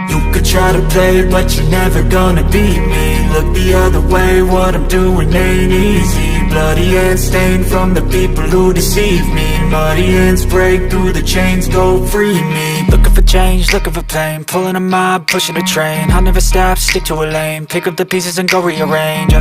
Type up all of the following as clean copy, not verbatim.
You could try to play, but you're never gonna beat me. Look the other way, what I'm doing ain't easy. Bloody hands stained from the people who deceive me. Muddy hands break through the chains, go free me. Looking for change, looking for pain, pulling a mob, pushing a train. I'll never stop, stick to a lane, pick up the pieces and go rearrange.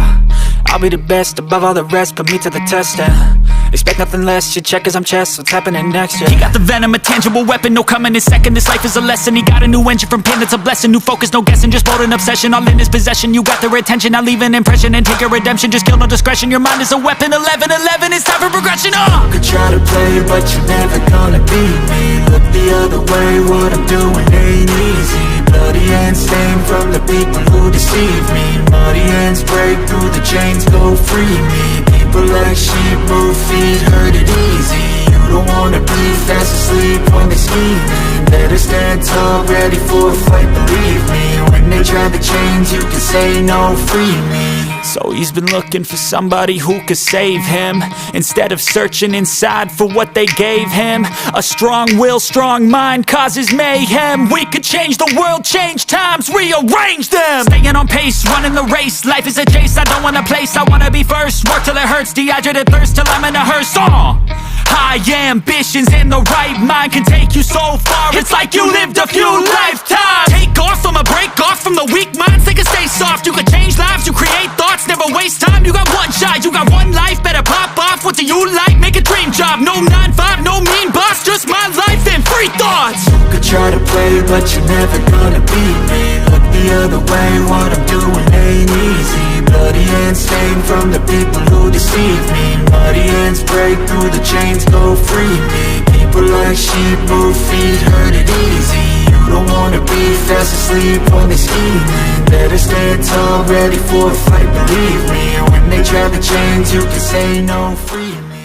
I'll be the best above all the rest, put me to the test and expect nothing less, your check as I'm chess, what's happening next, yeah. He got the venom, a tangible weapon, no coming in second. This life is a lesson, he got a new engine from pain, that's a blessing. New focus, no guessing, just bold and obsession, all in his possession. You got their attention, I'll leave an impression and take your redemption. Just kill, no discretion, your mind is a weapon. 11-11, it's time for progression, You could try to play, but you're never gonna beat me. Look the other way, what I'm doing ain't easy. Bloody hands stained from the people who deceive me. Muddy hands break through the chains, go free me. People like sheep move feet, hurt it easy. You don't wanna be fast asleep when they're scheming. Better stand tall, ready for a fight, believe me. When they try the chains, you can say no, free me. So he's been looking for somebody who could save him, instead of searching inside for what they gave him. A strong will, strong mind causes mayhem. We could change the world, change times, rearrange them. Staying on pace, running the race. Life is a chase, I don't want a place, I wanna be first. Work till it hurts, dehydrated thirst till I'm in a hearse. High ambitions and the right mind can take you so far. It's like you lived a few lifetimes. Take off from a break off from the weak minds, they can stay soft. You can change lives, you create thoughts, never waste time. You got one shot, you got one life, better pop off. What do you like? Make a dream job. No 9-5, no mean boss, just my life and free thoughts. You could try to play, but you're never gonna beat me. Look the other way, what I'm doing ain't easy. Bloody hands stained from the people who deceive me. Muddy hands break through the chains, go free me. People like sheep move feet, hurt it easy. You don't wanna be fast asleep when they're scheming. Better stand tall, ready for a fight, believe me. When they try the chains, you can say no, free me.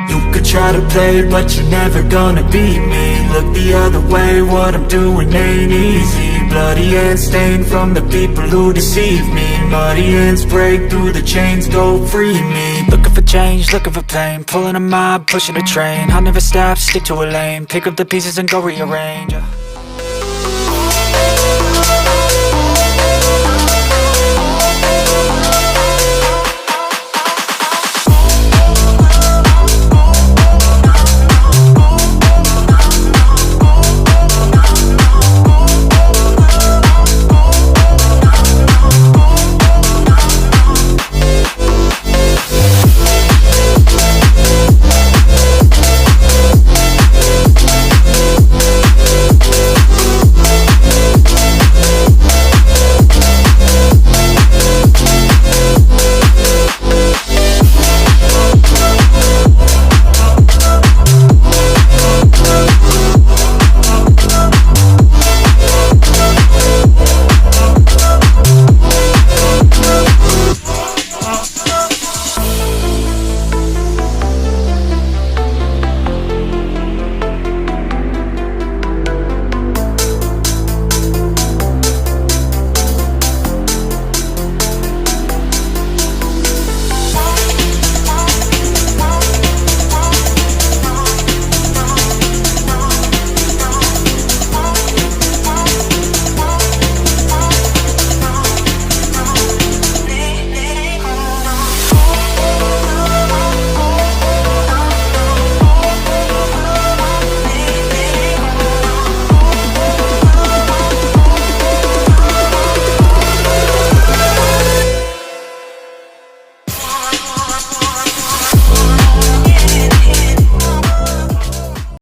You could try to play, but you're never gonna beat me. Look the other way, what I'm doing ain't easy. Bloody hands stained from the people who deceive me. Muddy hands break through the chains, go free me. Looking for change, looking for pain, pulling a mob, pushing a train. I'll never stop, stick to a lane, pick up the pieces and go rearrange.